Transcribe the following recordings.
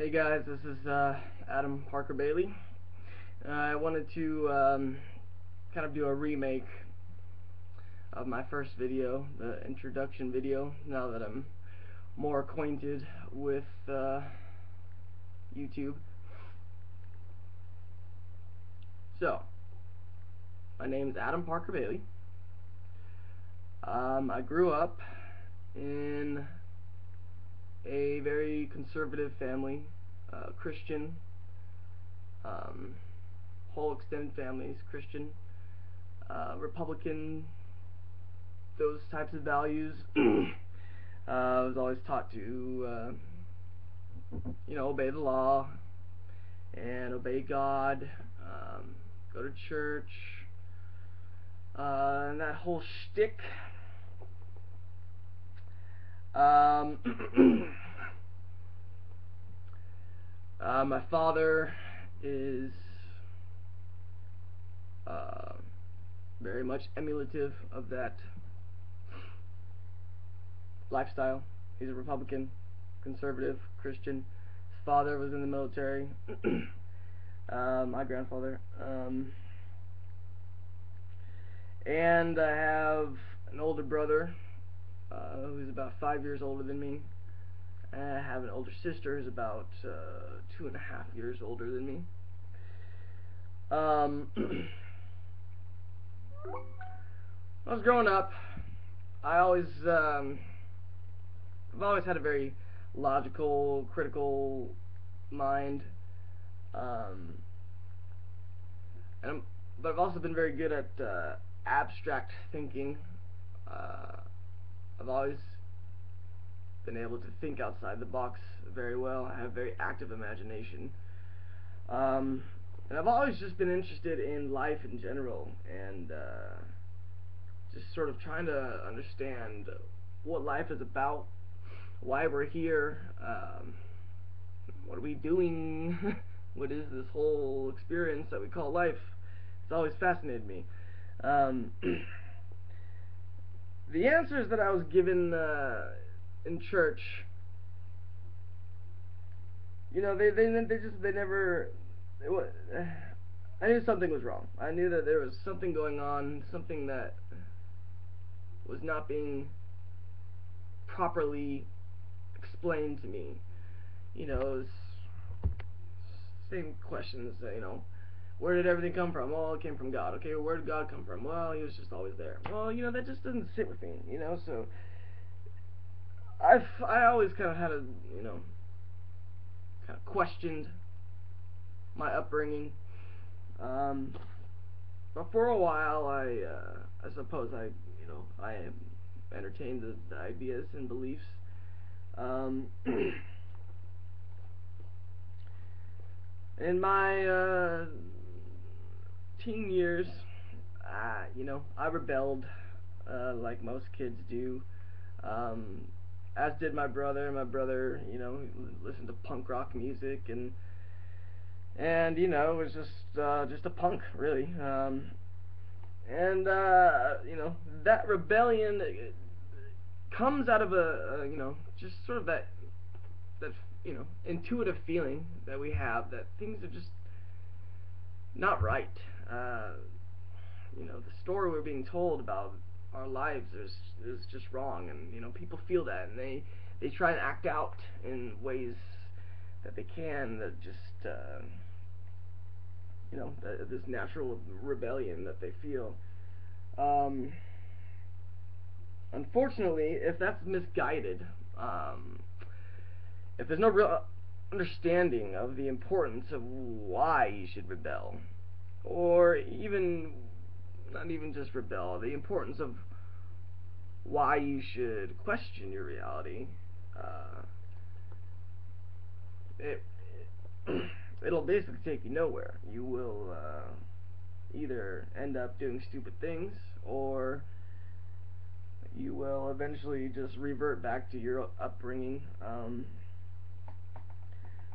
Hey guys, this is Adam Parker Bailey. I wanted to kind of do a remake of my first video, the introduction video, now that I'm more acquainted with YouTube. So, my name is Adam Parker Bailey. I grew up in a very conservative family, Christian. Whole extended family is Christian, Republican, those types of values. I was always taught to, obey the law and obey God, go to church, and that whole shtick. My father is very much emulative of that lifestyle. He's a Republican, conservative, Christian. His father was in the military. My grandfather. And I have an older brother who's about 5 years older than me. And I have an older sister who's about 2.5 years older than me. When I was growing up, I've always had a very logical, critical mind, but I've also been very good at abstract thinking. I've always been able to think outside the box very well. I have a very active imagination. And I've always just been interested in life in general, and just sort of trying to understand what life is about, why we're here, what are we doing, what is this whole experience that we call life. It's always fascinated me. The answers that I was given in church, they never. I knew something was wrong. I knew that there was something going on, something that was not being properly explained to me. It was same questions. Where did everything come from? Well, it came from God. Okay, well, where did God come from? Well, He was just always there. Well, that just doesn't sit with me. So I always kind of had a kind of questioned my upbringing. But for a while, I suppose I entertained the ideas and beliefs. In my teen years, I rebelled, like most kids do. As did my brother. My brother, listened to punk rock music and was just a punk, really. That rebellion comes out of just sort of that intuitive feeling that we have that things are just not right. The story we're being told about our lives is just wrong, and people feel that, and they try and act out in ways that they can, that just this natural rebellion that they feel. Unfortunately, if that's misguided, if there's no real understanding of the importance of why you should rebel, or not even just rebel, the importance of why you should question your reality, it'll basically take you nowhere. You will either end up doing stupid things, or you will eventually just revert back to your upbringing,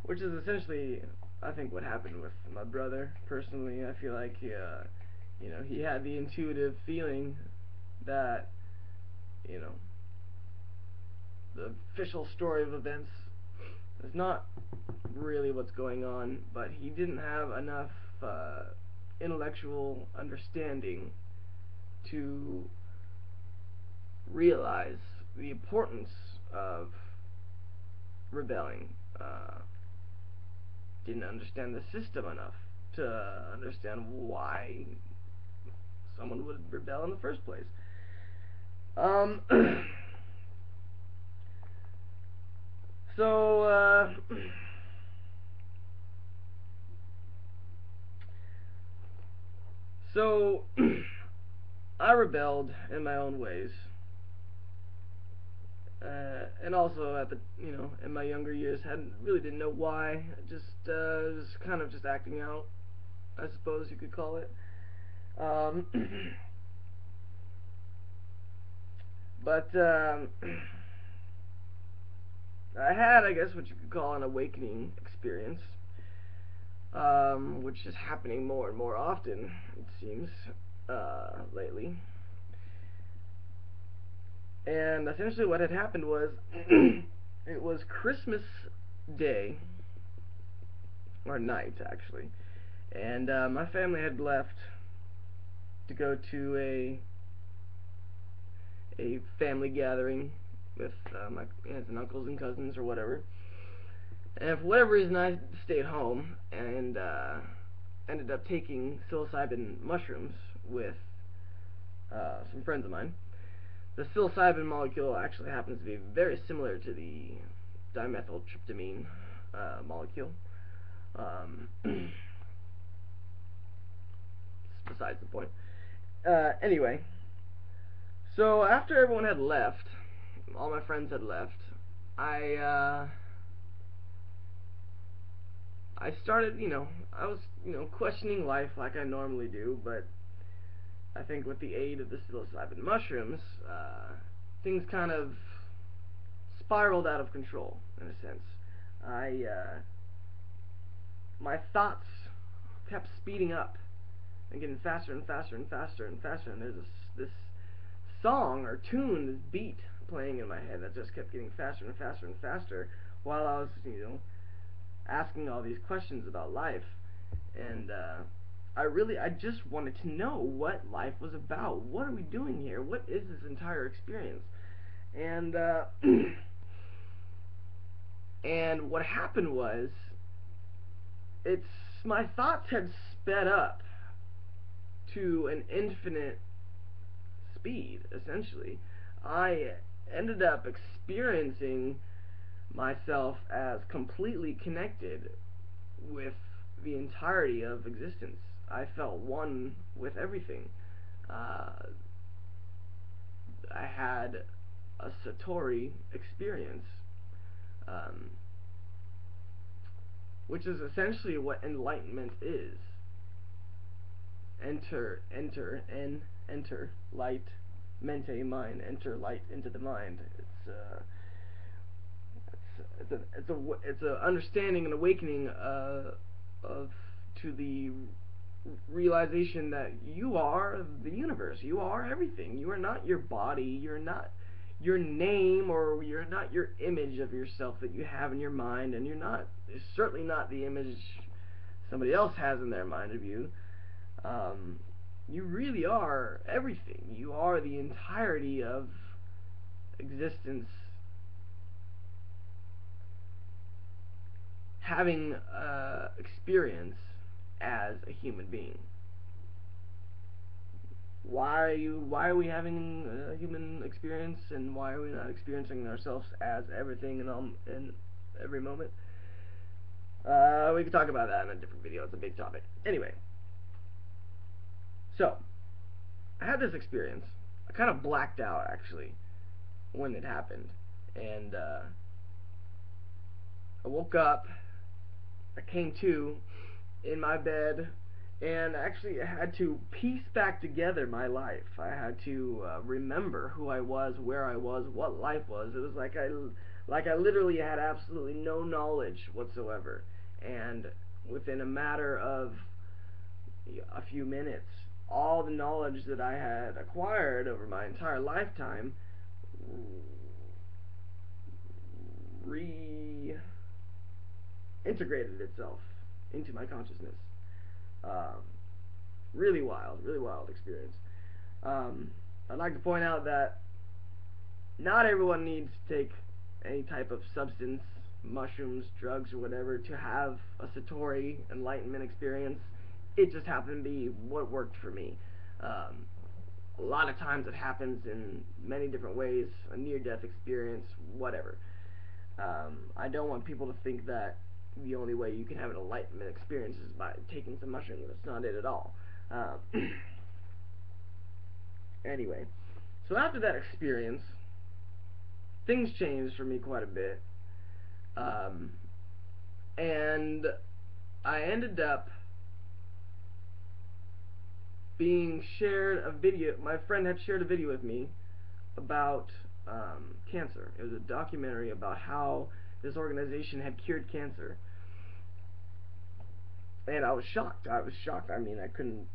which is essentially, I think, what happened with my brother. Personally, I feel like he had the intuitive feeling that the official story of events It's not really what's going on, but he didn't have enough intellectual understanding to realize the importance of rebelling. Didn't understand the system enough to understand why someone would rebel in the first place. So, so I rebelled in my own ways, and also at the in my younger years, didn't know why. Just was kind of just acting out, I suppose you could call it. Um, but I had, I guess, what you could call an awakening experience, which is happening more and more often, it seems, lately. And essentially what had happened was, it was Christmas Day, or night, actually, and my family had left to go to a family gathering with my aunts and uncles and cousins or whatever. And for whatever reason, I stayed home and ended up taking psilocybin mushrooms with some friends of mine. The psilocybin molecule actually happens to be very similar to the dimethyltryptamine molecule. It's besides the point. Anyway, so after everyone had left, all my friends had left, I started, I was, questioning life like I normally do, but I think with the aid of the psilocybin mushrooms, things kind of spiraled out of control, in a sense. My thoughts kept speeding up and getting faster and faster and faster and faster, and there's this song or tune, this beat playing in my head that just kept getting faster and faster and faster while I was, asking all these questions about life. And I just wanted to know what life was about. What are we doing here? What is this entire experience? And and what happened was, my thoughts had sped up to an infinite speed, essentially. I ended up experiencing myself as completely connected with the entirety of existence. I felt one with everything. I had a Satori experience, which is essentially what enlightenment is. Enter, light, mente, mind. Enter light into the mind. It's a understanding and awakening to the realization that you are the universe. You are everything. You are not your body. You're not your name, or you're not your image of yourself that you have in your mind, and you're certainly not the image somebody else has in their mind of you. You really are everything. You are the entirety of existence, having experience as a human being. Why are we having a human experience, and why are we not experiencing ourselves as everything in every moment? We could talk about that in a different video. It's a big topic. Anyway, so I had this experience. I kind of blacked out, actually, when it happened, and I woke up. I came to in my bed, and actually I had to piece back together my life. I had to remember who I was, where I was, what life was. It was like I literally had absolutely no knowledge whatsoever, and within a matter of a few minutes, all the knowledge that I had acquired over my entire lifetime integrated itself into my consciousness. Um, really wild experience. I'd like to point out that not everyone needs to take any type of substance, mushrooms, drugs, or whatever to have a Satori enlightenment experience. It just happened to be what worked for me. Um, a lot of times it happens in many different ways, a near-death experience, whatever. I don't want people to think that the only way you can have an enlightenment experience is by taking some mushrooms. That's not it at all. Anyway, so after that experience, things changed for me quite a bit. Um, and I ended up being shared a video. My friend had shared a video with me about cancer. It was a documentary about how this organization had cured cancer. And I was shocked. I mean, I couldn't,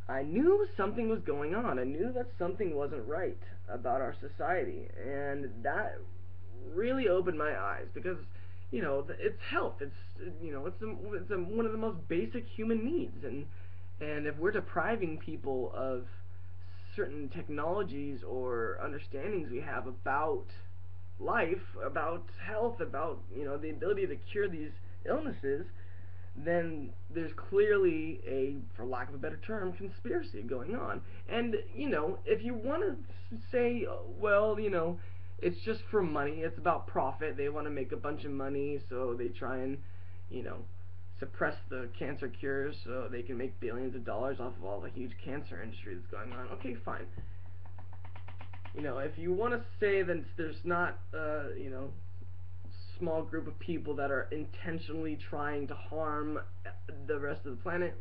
I knew something was going on. I knew that something wasn't right about our society. And that really opened my eyes because, it's health. It's one of the most basic human needs. And if we're depriving people of certain technologies or understandings we have about life, about health, about the ability to cure these illnesses, then there's clearly a, for lack of a better term, conspiracy going on. And if you want to say, well, it's just for money, it's about profit, they want to make a bunch of money, so they try and suppress the cancer cures so they can make billions of dollars off of all the huge cancer industry that's going on. Okay, fine. If you want to say that there's not, small group of people that are intentionally trying to harm the rest of the planet,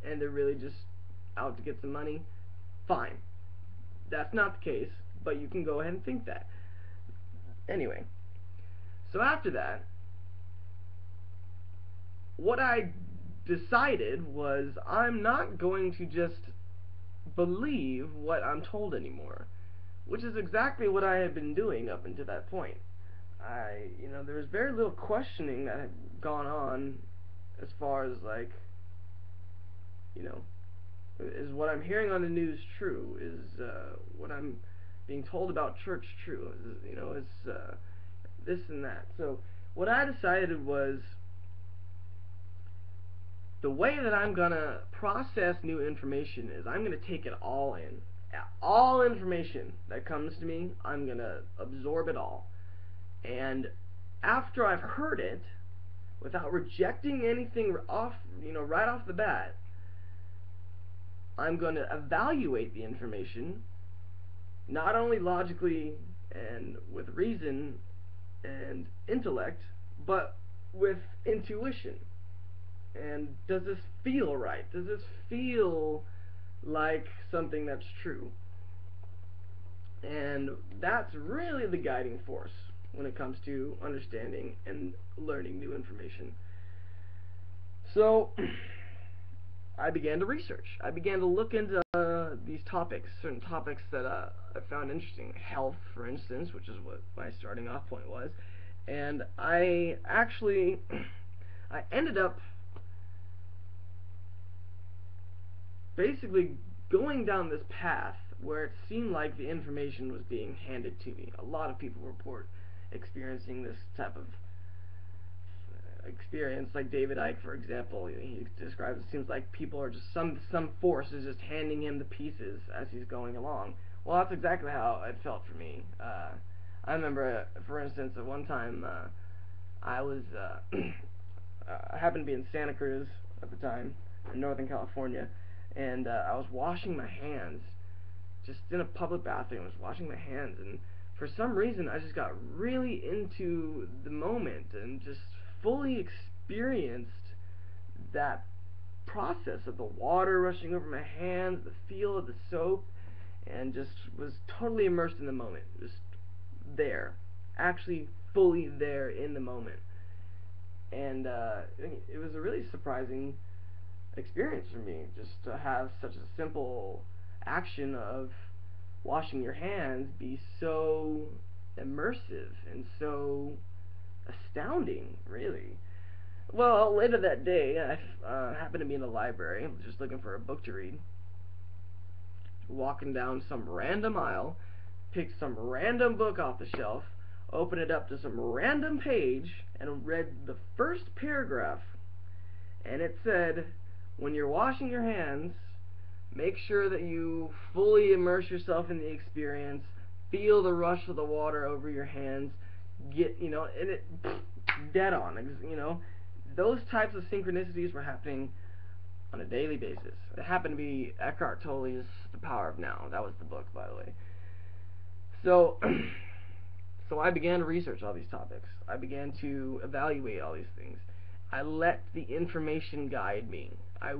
and they're really just out to get some money, fine. That's not the case, but you can go ahead and think that. Anyway, so after that, what I decided was I'm not going to just believe what I'm told anymore, which is exactly what I had been doing up until that point. There was very little questioning that had gone on as far as, like, is what I'm hearing on the news true? Is what I'm being told about church true? Is this and that? So what I decided was the way that I'm going to process new information is I'm going to take it all in. All information that comes to me, I'm going to absorb it all. And after I've heard it, without rejecting anything right off the bat, I'm going to evaluate the information, not only logically and with reason and intellect, but with intuition. And does this feel right? Does this feel like something that's true? And that's really the guiding force when it comes to understanding and learning new information. So I began to research. I began to look into these topics, certain topics that I found interesting. Health, for instance, which is what my starting off point was. And I actually, I ended up basically going down this path where it seemed like the information was being handed to me. A lot of people report experiencing this type of experience, like David Icke, for example. He describes it seems like people are just some force is just handing him the pieces as he's going along. Well, that's exactly how it felt for me. I remember, for instance, at one time I was I happened to be in Santa Cruz at the time, in Northern California, and I was washing my hands, just in a public bathroom. I was washing my hands, and for some reason I just got really into the moment and just fully experienced that process of the water rushing over my hands, the feel of the soap, and just was totally immersed in the moment, just there, actually fully there in the moment. And it was a really surprising experience for me, just to have such a simple action of washing your hands be so immersive and so astounding, really. Well, later that day, I happened to be in the library, just looking for a book to read. Walking down some random aisle, picked some random book off the shelf, opened it up to some random page, and read the first paragraph. And it said, when you're washing your hands, make sure that you fully immerse yourself in the experience, feel the rush of the water over your hands, and it, dead on, those types of synchronicities were happening on a daily basis. It happened to be Eckhart Tolle's The Power of Now. That was the book, by the way. So, so I began to research all these topics. I began to evaluate all these things. I let the information guide me. I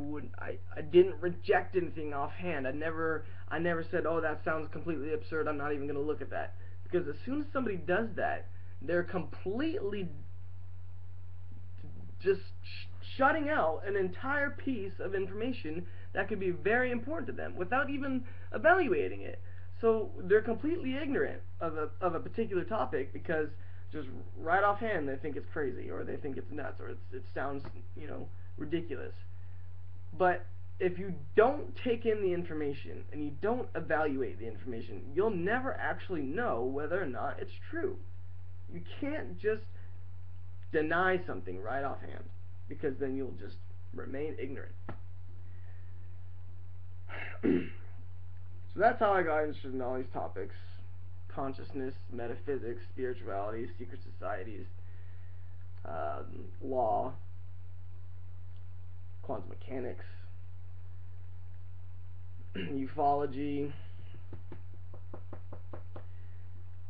didn't reject anything offhand. I never said, "Oh, that sounds completely absurd. I'm not even going to look at that." Because as soon as somebody does that, they're completely just shutting out an entire piece of information that could be very important to them without even evaluating it. So they're completely ignorant of a particular topic because just right offhand they think it's crazy, or they think it's nuts, or it sounds ridiculous. But if you don't take in the information and you don't evaluate the information, you'll never actually know whether or not it's true. You can't just deny something right offhand, because then you'll just remain ignorant. So that's how I got interested in all these topics: consciousness, metaphysics, spirituality, secret societies, law, quantum mechanics, ufology,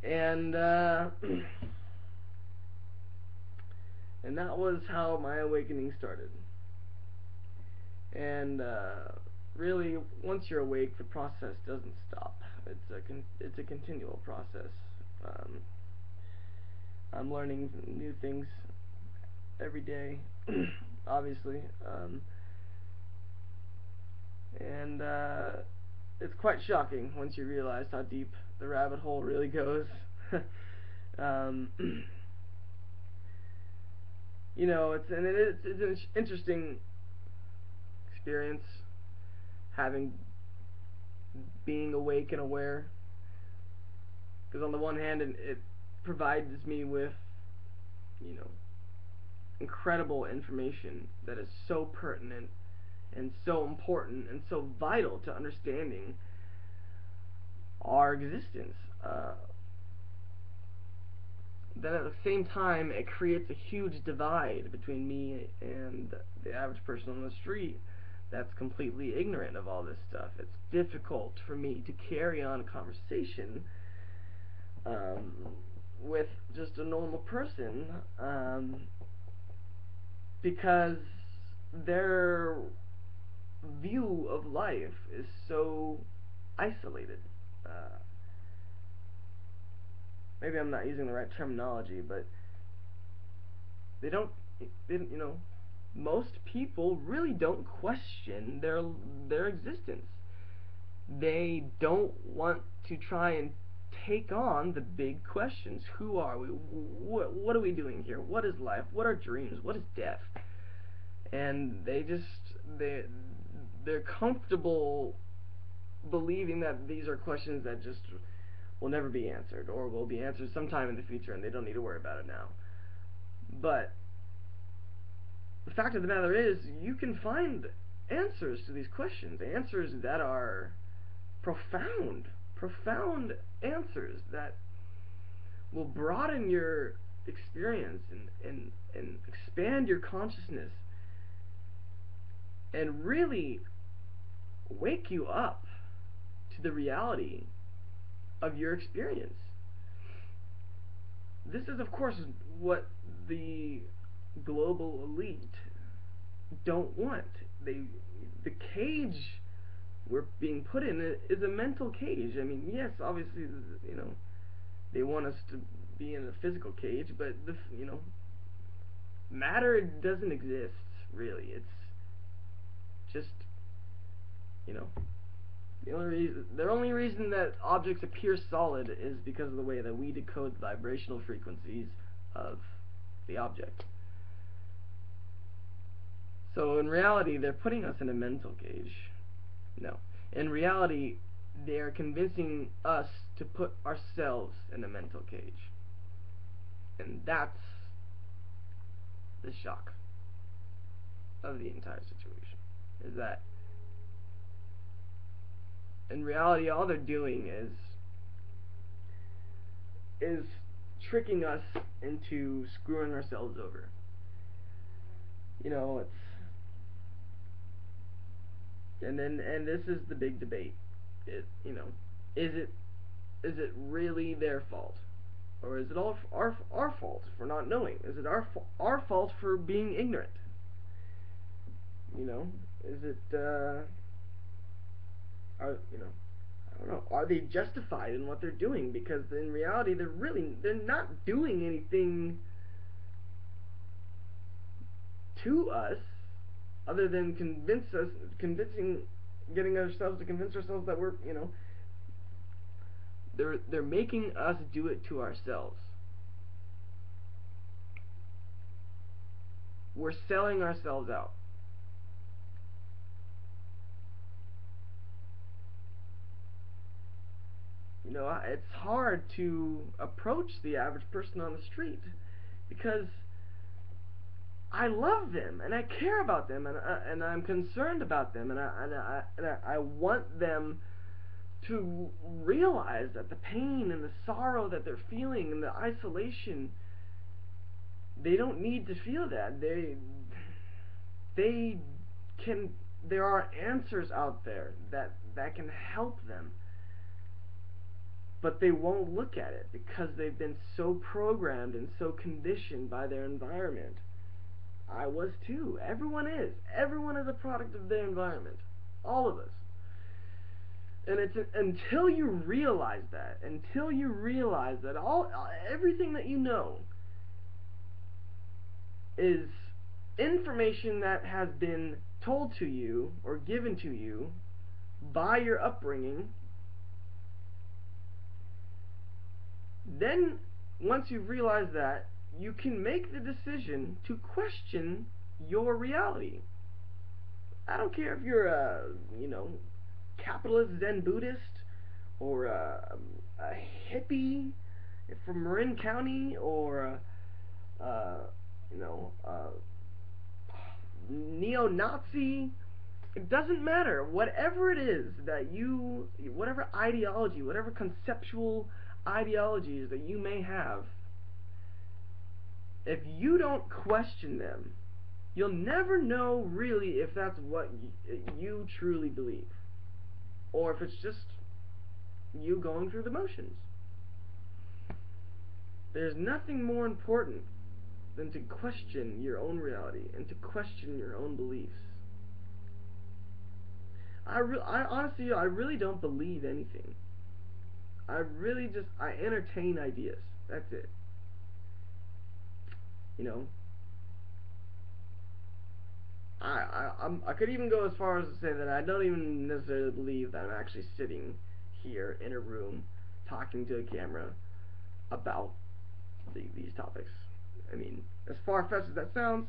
and and that was how my awakening started. And really, once you're awake, the process doesn't stop. It's a continual process. I'm learning new things every day, obviously, and it's quite shocking once you realize how deep the rabbit hole really goes. It's an interesting experience, being awake and aware, because on the one hand it provides me with incredible information that is so pertinent and so important and so vital to understanding our existence. Then at the same time, it creates a huge divide between me and the average person on the street that's completely ignorant of all this stuff. It's difficult for me to carry on a conversation with just a normal person because their view of life is so isolated. Maybe I'm not using the right terminology, but most people really don't question their existence. They don't want to try and take on the big questions. Who are we? What are we doing here? What is life? What are dreams? What is death? And they're comfortable believing that these are questions that just will never be answered, or will be answered sometime in the future, and they don't need to worry about it now. But the fact of the matter is, you can find answers to these questions, answers that are profound answers that will broaden your experience and expand your consciousness and really wake you up to the reality of your experience. This is, of course, what the global elite don't want. The cage we're being put in is a mental cage. I mean, yes, obviously, they want us to be in a physical cage, but matter doesn't exist, really. It's just, the only reason that objects appear solid is because of the way that we decode the vibrational frequencies of the object. So in reality, they're putting us in a mental cage. No. In reality, they're convincing us to put ourselves in a mental cage. And that's the shock of the entire situation. Is that in reality, all they're doing is tricking us into screwing ourselves over. You know, and this is the big debate. Is it really their fault, or is it all our fault for not knowing? Is it our fault for being ignorant? Is it I don't know. Are they justified in what they're doing? Because in reality, they're not doing anything to us other than getting ourselves to convince ourselves that we're, they're making us do it to ourselves. We're selling ourselves out. It's hard to approach the average person on the street because I love them and I care about them and I'm concerned about them and I want them to realize that the pain and the sorrow that they're feeling and the isolation, they don't need to feel that. There are answers out there that can help them. But they won't look at it because they've been so programmed and so conditioned by their environment. I was too. Everyone is. Everyone is a product of their environment. All of us. And it's until you realize that everything that you know is information that has been told to you or given to you by your upbringing. Then, once you realize that, you can make the decision to question your reality. I don't care if you're a, capitalist Zen Buddhist or a hippie from Marin County or neo-Nazi. It doesn't matter. Whatever it is whatever ideology, whatever conceptual ideologies that you may have, if you don't question them, you'll never know really if that's what you truly believe, or if it's just you going through the motions. There's nothing more important than to question your own reality and to question your own beliefs. I honestly, I really don't believe anything. I entertain ideas. That's it. I could even go as far as to say that I don't even necessarily believe that I'm actually sitting here in a room talking to a camera about these topics. I mean, as far-fetched as that sounds,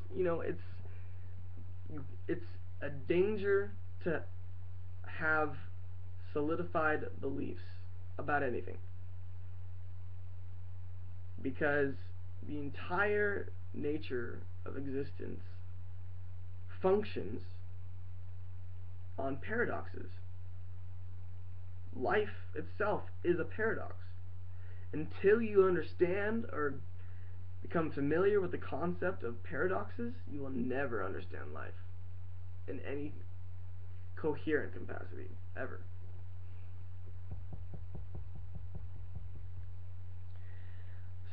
it's a danger to have solidified beliefs about anything, because the entire nature of existence functions on paradoxes. Life itself is a paradox. Until you understand or become familiar with the concept of paradoxes, you will never understand life in any coherent capacity, ever.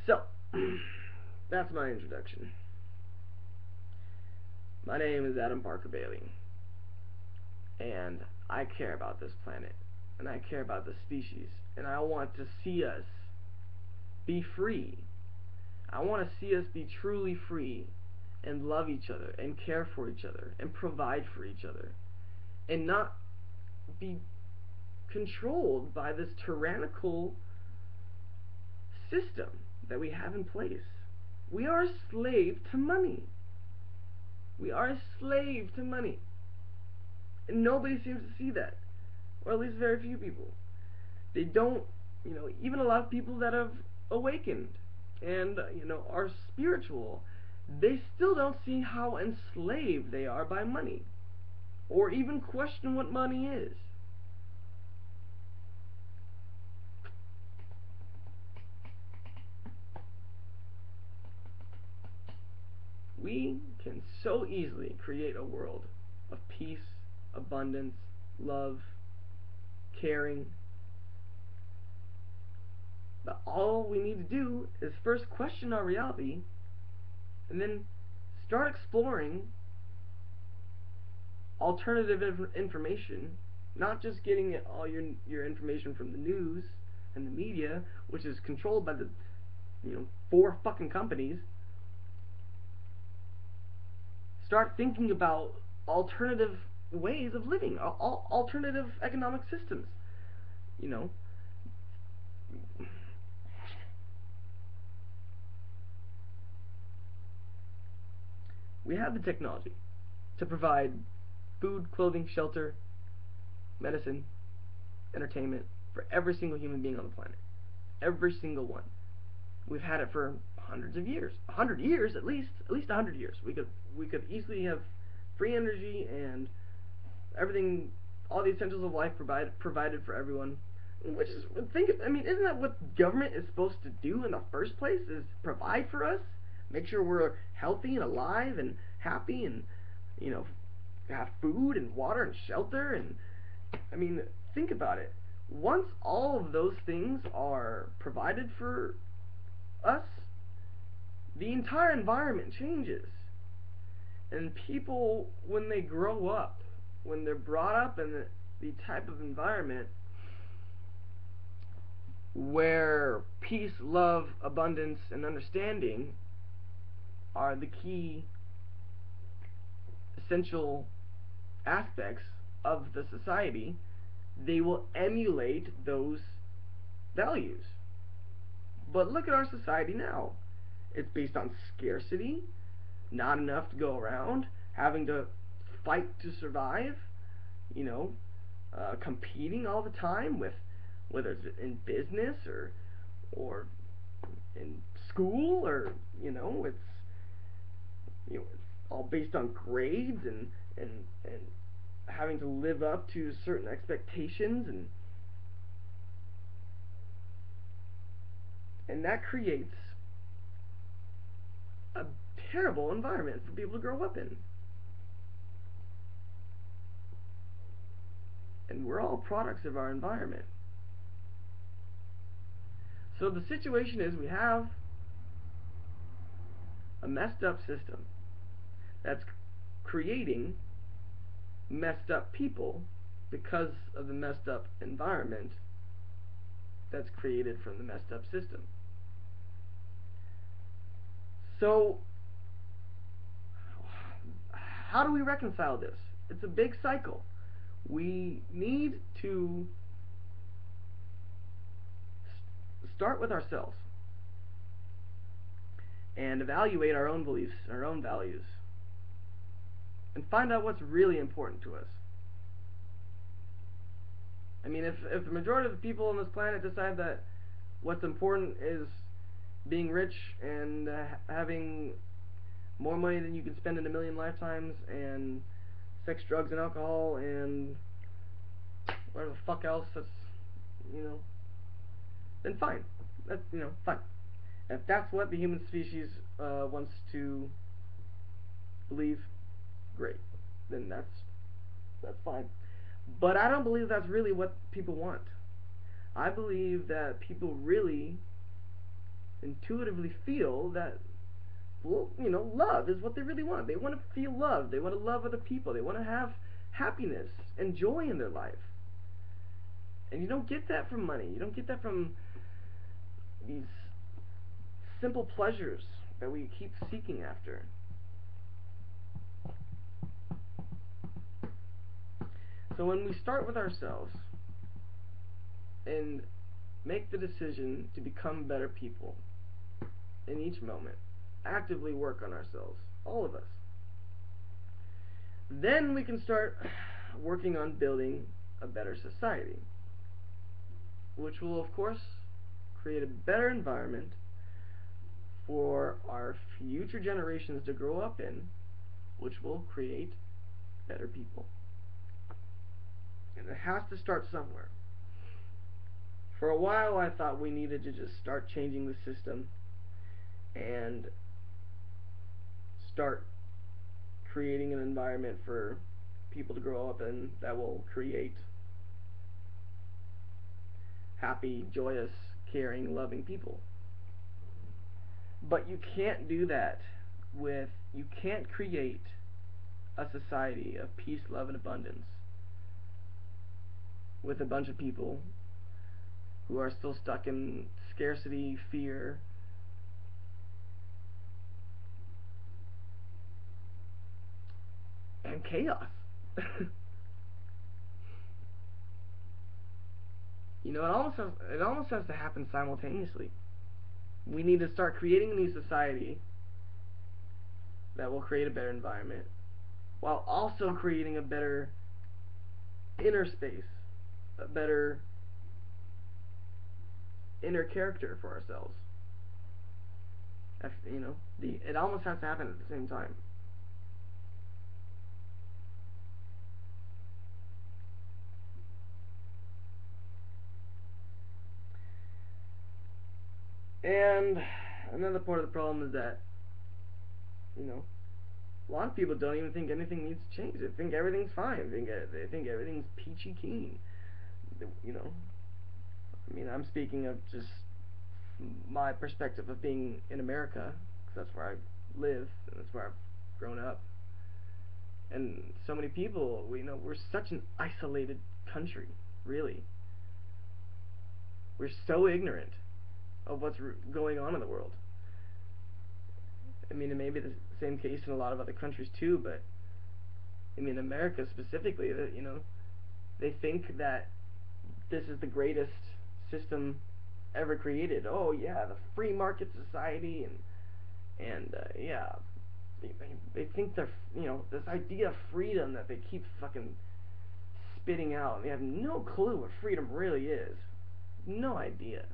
So, that's my introduction. My name is Adam Parker Bailey, and I care about this planet, and I care about the species, and I want to see us be free. I want to see us be truly free and love each other and care for each other and provide for each other and not be controlled by this tyrannical system that we have in place. We are a slave to money. We are a slave to money. And nobody seems to see that. Or at least very few people. They don't, even a lot of people that have awakened and, are spiritual, they still don't see how enslaved they are by money. Or even question what money is. We can so easily create a world of peace, abundance, love, caring. But all we need to do is first question our reality and then start exploring alternative information, not just getting all your information from the news and the media, which is controlled by the 4 fucking companies. Start thinking about alternative ways of living, alternative economic systems. We have the technology to provide food, clothing, shelter, medicine, entertainment for every single human being on the planet. Every single one. We've had it for hundreds of years. 100 years at least 100 years. We could easily have free energy and everything, all the essentials of life provided for everyone. Which is, isn't that what government is supposed to do in the first place? Is provide for us, make sure we're healthy and alive and happy, and have food and water and shelter. And think about it. Once all of those things are provided for us, the entire environment changes. And people, when they grow up, when they're brought up in the type of environment where peace, love, abundance, and understanding are the key essential aspects of the society, they will emulate those values. But look at our society now. It's based on scarcity, not enough to go around, having to fight to survive, competing all the time with, whether it's in business or in school, or it's all based on grades and having to live up to certain expectations, and that creates a terrible environment for people to grow up in. And we're all products of our environment. So the situation is, we have a messed up system that's creating messed up people because of the messed up environment that's created from the messed up system. So how do we reconcile this? It's a big cycle. We need to start with ourselves and evaluate our own beliefs, our own values, and find out what's really important to us. If the majority of the people on this planet decide that what's important is being rich and having more money than you can spend in a million lifetimes, and sex, drugs, and alcohol, and whatever the fuck else, that's, then fine. That's, fine. If that's what the human species wants to believe, great. Then that's fine. But I don't believe that's really what people want. I believe that people really intuitively feel that, love is what they really want. They want to feel love. They want to love other people. They want to have happiness and joy in their life. And you don't get that from money. You don't get that from these simple pleasures that we keep seeking after. So when we start with ourselves and make the decision to become better people in each moment, actively work on ourselves, all of us, then we can start working on building a better society, which will, of course, create a better environment for our future generations to grow up in, which will create better people. And it has to start somewhere. For a while, I thought we needed to just start changing the system and start creating an environment for people to grow up in that will create happy, joyous, caring, loving people. But you can't do that you can't create a society of peace, love, and abundance with a bunch of people who are still stuck in scarcity, fear, and chaos. You know, it almost has to happen simultaneously. We need to start creating a new society that will create a better environment, while also creating a better inner space, a better inner character for ourselves. You know, it almost has to happen at the same time. And another part of the problem is that, you know, a lot of people don't even think anything needs to change. They think everything's fine. They think everything's peachy keen. You know, I mean, I'm speaking of just my perspective of being in America, because that's where I live and that's where I've grown up. And so many people, you know, we're such an isolated country, really. We're so ignorant of what's going on in the world. I mean, it may be the same case in a lot of other countries too, but I mean, America specifically, that, you know, they think that this is the greatest system ever created. Oh yeah, the free market society, and yeah, they think they're, you know, this idea of freedom that they keep fucking spitting out. They have no clue what freedom really is. No idea.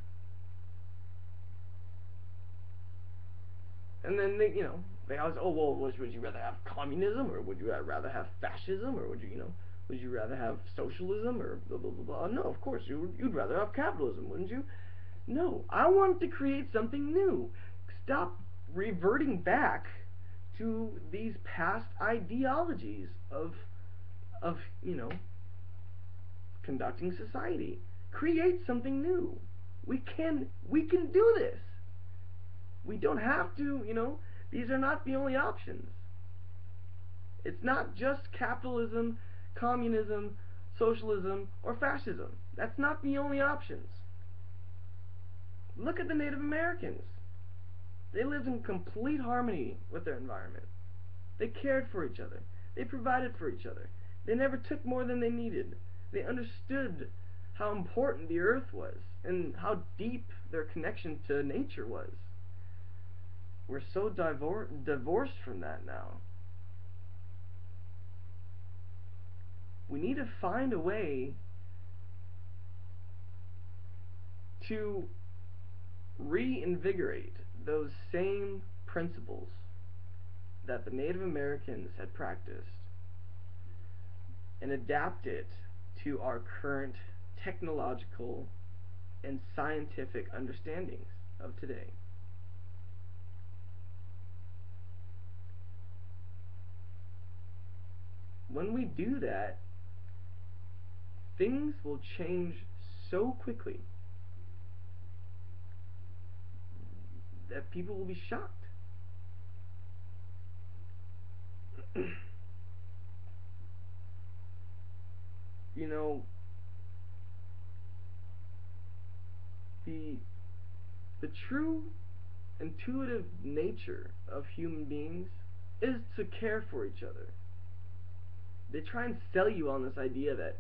And then they, you know, they always, oh well, would you rather have communism, or would you rather have fascism, or would you, you know, would you rather have socialism, or blah blah blah blah? No, of course you'd rather have capitalism, wouldn't you? No, I want to create something new. Stop reverting back to these past ideologies of you know, conducting society. Create something new. We can do this. We don't have to, you know, these are not the only options. It's not just capitalism, communism, socialism, or fascism. That's not the only options. Look at the Native Americans. They lived in complete harmony with their environment. They cared for each other. They provided for each other. They never took more than they needed. They understood how important the earth was and how deep their connection to nature was. We're so divorced from that now. We need to find a way to reinvigorate those same principles that the Native Americans had practiced and adapt it to our current technological and scientific understandings of today. When we do that, things will change so quickly that people will be shocked. You know, the true intuitive nature of human beings is to care for each other. They try and sell you on this idea that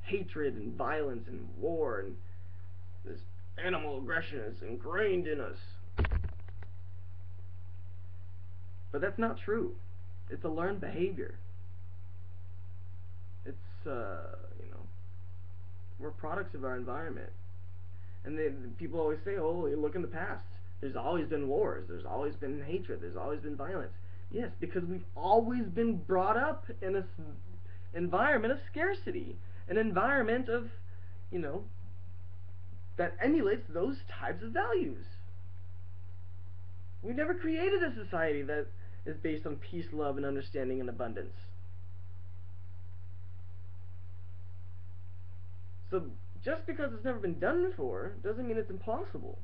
hatred and violence and war and this animal aggression is ingrained in us. But that's not true. It's a learned behavior. you know, we're products of our environment. And people always say, oh, you look in the past. There's always been wars. There's always been hatred. There's always been violence. Yes, because we've always been brought up in an environment of scarcity. An environment of, you know, that emulates those types of values. We never created a society that is based on peace, love, and understanding and abundance. So just because it's never been done before doesn't mean it's impossible.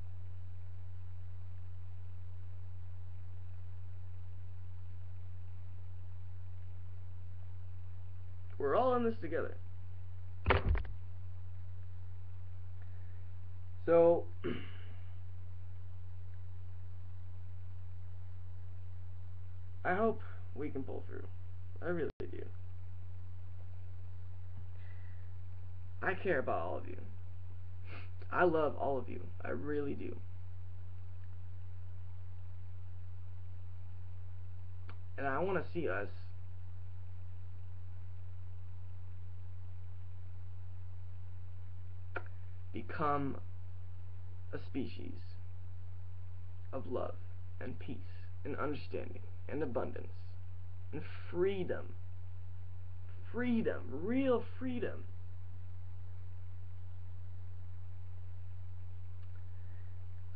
We're all in this together. So I hope we can pull through. I really do. I care about all of you. I love all of you. I really do. And I want to see us become a species of love and peace and understanding and abundance and freedom. Freedom. Real freedom.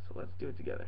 So let's do it together.